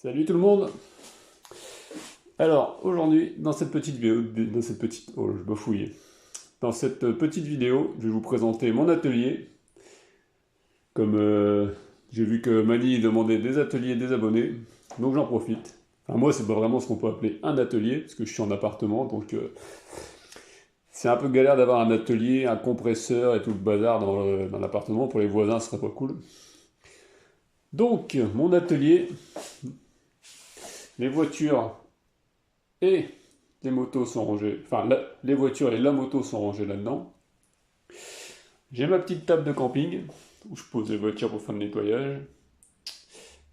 Salut tout le monde. Alors aujourd'hui dans cette petite vidéo, dans cette petite vidéo, je vais vous présenter mon atelier. Comme j'ai vu que Mani demandait des ateliers des abonnés, donc j'en profite. Enfin, moi c'est pas vraiment ce qu'on peut appeler un atelier parce que je suis en appartement, donc c'est un peu galère d'avoir un atelier, un compresseur et tout le bazar dans l'appartement. Pour les voisins, ce serait pas cool. Donc mon atelier, les voitures et les motos sont rangées, enfin les voitures et la moto sont rangées là-dedans. J'ai ma petite table de camping où je pose les voitures pour faire le nettoyage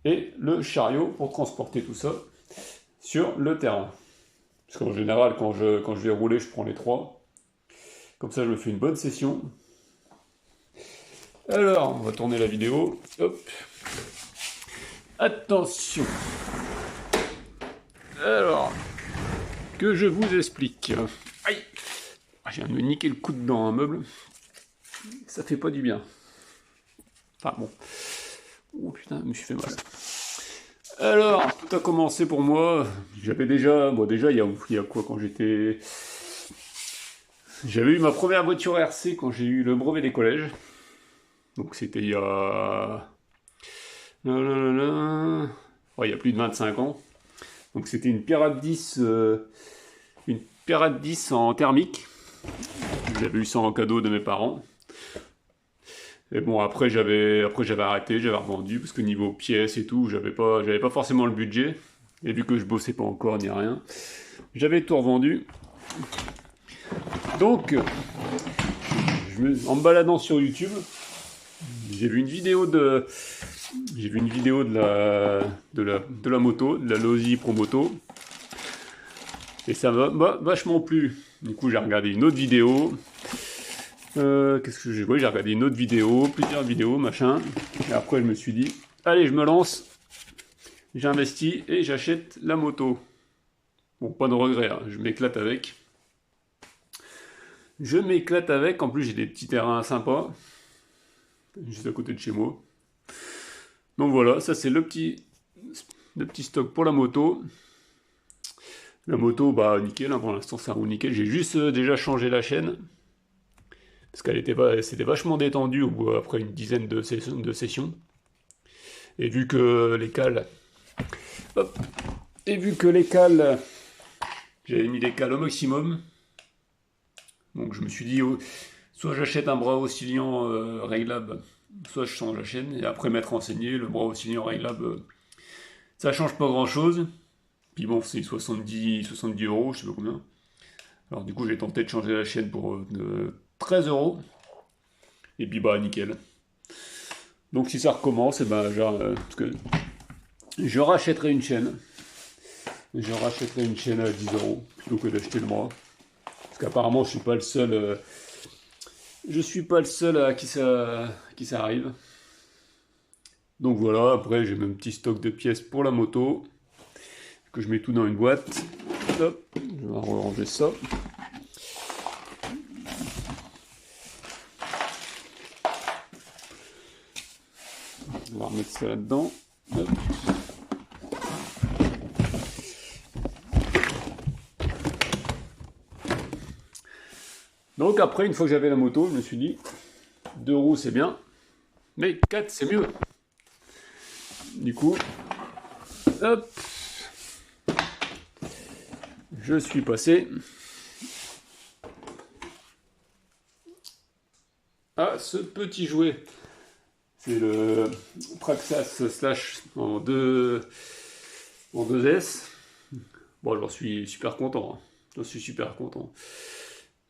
et le chariot pour transporter tout ça sur le terrain. Parce qu'en général, quand je vais rouler, je prends les trois. Comme ça, je me fais une bonne session. Alors, on va tourner la vidéo. Hop. Attention. Alors, que je vous explique. Aïe. Je viens de me niquer le coude dans un meuble. Ça fait pas du bien. Enfin bon. Oh putain, je me suis fait mal. Alors, tout a commencé pour moi. J'avais déjà... Bon, déjà, il y a quoi quand j'étais... J'avais eu ma première voiture RC quand j'ai eu le brevet des collèges. Donc c'était il y a... Ouais, il y a plus de 25 ans. Donc c'était une Pirate 10... Une Pirate 10 en thermique. J'avais eu ça en cadeau de mes parents. Et bon, après j'avais arrêté, j'avais revendu, parce que niveau pièces et tout, j'avais pas forcément le budget. Et vu que je bossais pas encore ni rien, j'avais tout revendu. Donc, en me baladant sur YouTube, j'ai vu une vidéo de la moto, de la Losi Pro Moto. Et ça m'a vachement plu. Du coup, j'ai regardé une autre vidéo. Qu'est-ce que j'ai... Oui, j'ai regardé une autre vidéo, plusieurs vidéos, machin. Et après, je me suis dit, allez, je me lance. J'investis et j'achète la moto. Bon, pas de regret, hein, je m'éclate avec. Je m'éclate avec. En plus, j'ai des petits terrains sympas. Juste à côté de chez moi. Donc voilà, ça c'est le petit stock pour la moto. La moto, bah nickel, hein, pour l'instant ça roule nickel. J'ai juste déjà changé la chaîne. Parce c'était vachement détendu après une dizaine de sessions. Et vu que les cales... Hop. Et vu que les cales... J'avais mis les cales au maximum. Donc je me suis dit, soit j'achète un bras oscillant réglable, soit je change la chaîne. Et après m'être renseigné, le bras oscillant réglable, ça change pas grand chose. Puis bon, c'est 70 euros, je sais pas combien. Alors du coup, j'ai tenté de changer la chaîne pour 13 euros. Et puis bah, nickel. Donc si ça recommence, et ben, parce que je rachèterai une chaîne. Je rachèterai une chaîne à 10 euros plutôt que d'acheter le bras. Parce qu'apparemment, je suis pas le seul. Je suis pas le seul à qui ça arrive. Donc voilà, après j'ai mon petit stock de pièces pour la moto. Que je mets tout dans une boîte. Hop, je vais ranger ça. On va remettre ça là-dedans. Hop. Donc après, une fois que j'avais la moto, je me suis dit, 2 roues c'est bien, mais 4 c'est mieux. Du coup, hop, je suis passé à ce petit jouet. C'est le Traxxas Slash en 2S. Bon, j'en suis super content. Hein. J'en suis super content.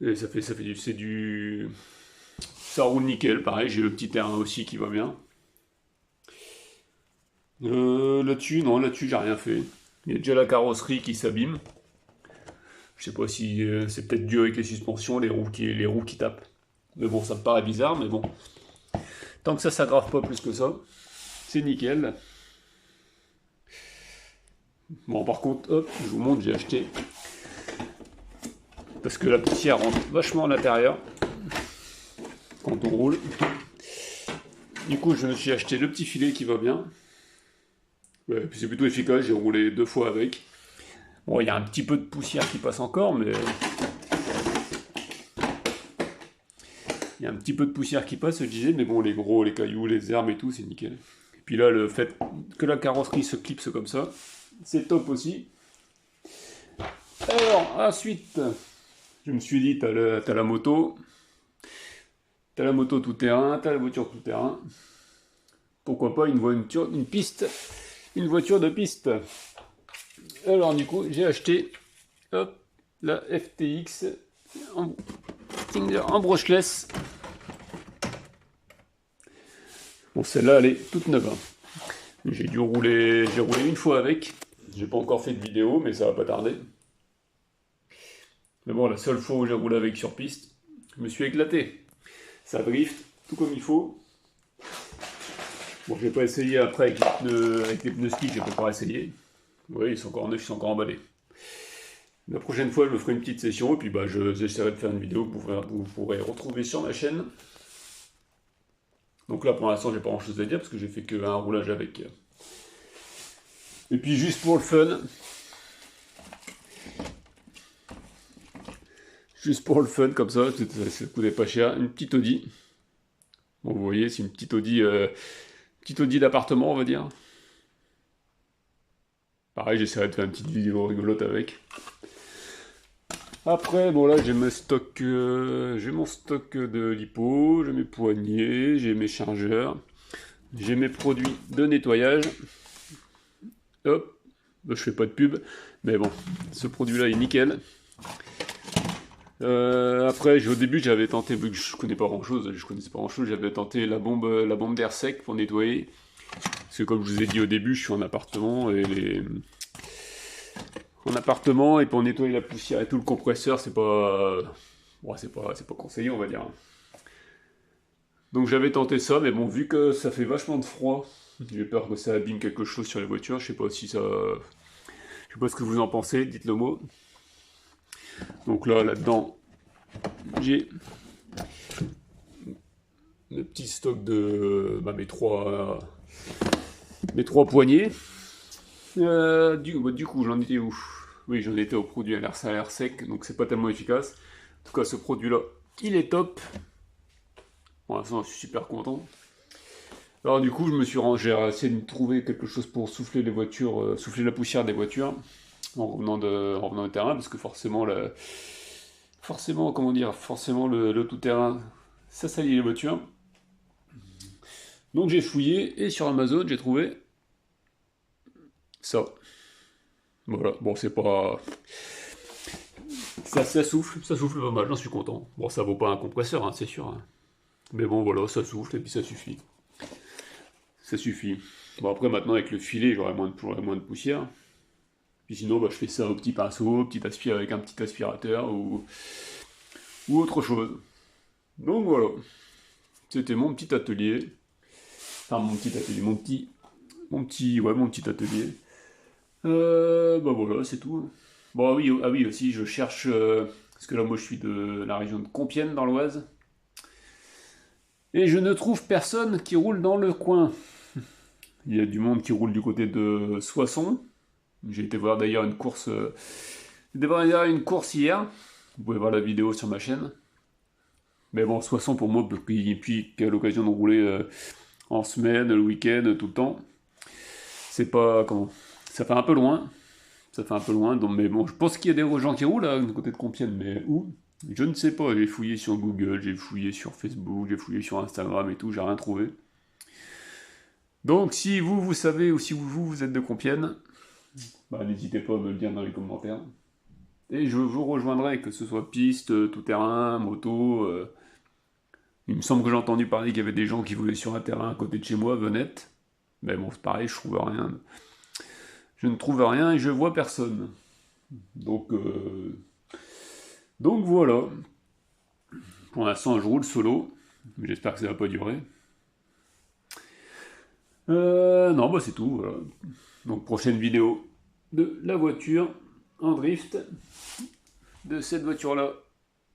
Et ça roule nickel, pareil, j'ai le petit terrain aussi qui va bien. Là-dessus, non, là-dessus j'ai rien fait. Il y a déjà la carrosserie qui s'abîme. Je sais pas si c'est peut-être dû avec les suspensions, les roues qui tapent. Mais bon, ça me paraît bizarre, mais bon. Tant que ça s'aggrave pas plus que ça, c'est nickel. Bon, par contre, hop, je vous montre, j'ai acheté. Parce que la poussière rentre vachement à l'intérieur quand on roule. Du coup, je me suis acheté le petit filet qui va bien. Ouais, puis c'est plutôt efficace, j'ai roulé 2 fois avec. Bon, il y a un petit peu de poussière qui passe encore, mais... Il y a un petit peu de poussière qui passe, je disais, mais bon, les gros, les cailloux, les herbes et tout, c'est nickel. Et puis là, le fait que la carrosserie se clipse comme ça, c'est top aussi. Alors, ensuite, je me suis dit, t'as la moto. T'as la moto tout terrain, t'as la voiture tout terrain. Pourquoi pas une piste, une voiture de piste. Alors du coup, j'ai acheté hop, la FTX en brushless. Bon, celle-là, elle est toute neuve. J'ai roulé une fois avec. J'ai pas encore fait de vidéo, mais ça va pas tarder. Mais bon, la seule fois où j'ai roulé avec sur piste, je me suis éclaté. Ça drift, tout comme il faut. Bon, j'ai pas essayé après avec les pneus ski, j'ai pas encore essayé. Oui, ils sont encore neufs, ils sont encore emballés. La prochaine fois, je me ferai une petite session, et puis bah, j'essaierai de faire une vidéo que vous pourrez retrouver sur ma chaîne. Donc là, pour l'instant, j'ai pas grand chose à dire, parce que j'ai fait qu'un roulage avec. Et puis, juste pour le fun, comme ça coûtait pas cher, une petite Audi. Bon, vous voyez, c'est une petite Audi d'appartement, on va dire. Pareil, j'essaierai de faire une petite vidéo rigolote avec. Après, bon là, j'ai mon stock de lipo, j'ai mes poignées, j'ai mes chargeurs, j'ai mes produits de nettoyage. Hop, je fais pas de pub, mais bon, ce produit-là est nickel. Après, au début, j'avais tenté, vu que je connaissais pas grand-chose, j'avais tenté la bombe d'air sec pour nettoyer. Parce que comme je vous ai dit au début, je suis en appartement et pour nettoyer la poussière et tout, le compresseur, c'est pas conseillé, on va dire. Donc j'avais tenté ça, mais bon, vu que ça fait vachement de froid, j'ai peur que ça abîme quelque chose sur les voitures. Je sais pas si ça, je sais pas ce que vous en pensez, dites-le mot. Donc là-dedans, j'ai le petit stock de mes trois poignées. Du coup, j'en étais où? Oui, j'en étais au produit à l'air sec, donc c'est pas tellement efficace. En tout cas, ce produit-là, il est top. Pour l'instant, je suis super content. Alors du coup, j'ai essayé de trouver quelque chose pour souffler les voitures, souffler la poussière des voitures en revenant de terrain, parce que forcément, le tout-terrain, ça salit les voitures. Donc j'ai fouillé et sur Amazon, j'ai trouvé ça. Voilà, bon, c'est pas... ça souffle pas mal, j'en suis content. Bon, ça vaut pas un compresseur, hein, c'est sûr. Hein. Mais bon, voilà, ça souffle et puis ça suffit. Ça suffit. Bon, après, maintenant, avec le filet, j'aurai moins de poussière. Puis sinon, bah, je fais ça au petit pinceau, avec un petit aspirateur ou autre chose. Donc voilà. C'était mon petit atelier. Enfin, mon petit atelier, mon petit atelier. Bah voilà, c'est tout. Bon, ah oui, aussi, je cherche, parce que là, moi, je suis de la région de Compiègne, dans l'Oise. Et je ne trouve personne qui roule dans le coin. Il y a du monde qui roule du côté de Soissons. J'ai été voir d'ailleurs une course hier. Vous pouvez voir la vidéo sur ma chaîne. Mais bon, Soissons pour moi, puis qui a l'occasion de rouler en semaine, le week-end, tout le temps. C'est pas comment. Ça fait un peu loin. Donc, mais bon, je pense qu'il y a des gens qui roulent là, du côté de Compiègne, mais où? Je ne sais pas. J'ai fouillé sur Google, j'ai fouillé sur Facebook, j'ai fouillé sur Instagram et tout, j'ai rien trouvé. Donc si vous savez, ou si vous êtes de Compiègne, bah, n'hésitez pas à me le dire dans les commentaires. Et je vous rejoindrai, que ce soit piste, tout-terrain, moto. Il me semble que j'ai entendu parler qu'il y avait des gens qui voulaient sur un terrain à côté de chez moi, Venette. Mais bon, c'est pareil, je trouve rien. Je ne trouve rien et je vois personne. Donc voilà. Pour l'instant, je roule solo. Mais j'espère que ça va pas durer. Non, bah c'est tout. Voilà. Donc prochaine vidéo de la voiture en drift. De cette voiture-là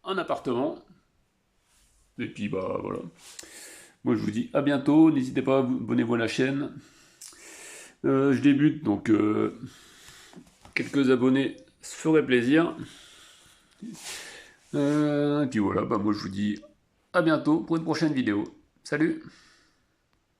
en appartement. Et puis bah voilà. Moi je vous dis à bientôt. N'hésitez pas à vous abonner à la chaîne. Je débute, donc quelques abonnés se feraient plaisir. Et puis voilà, bah moi je vous dis à bientôt pour une prochaine vidéo. Salut!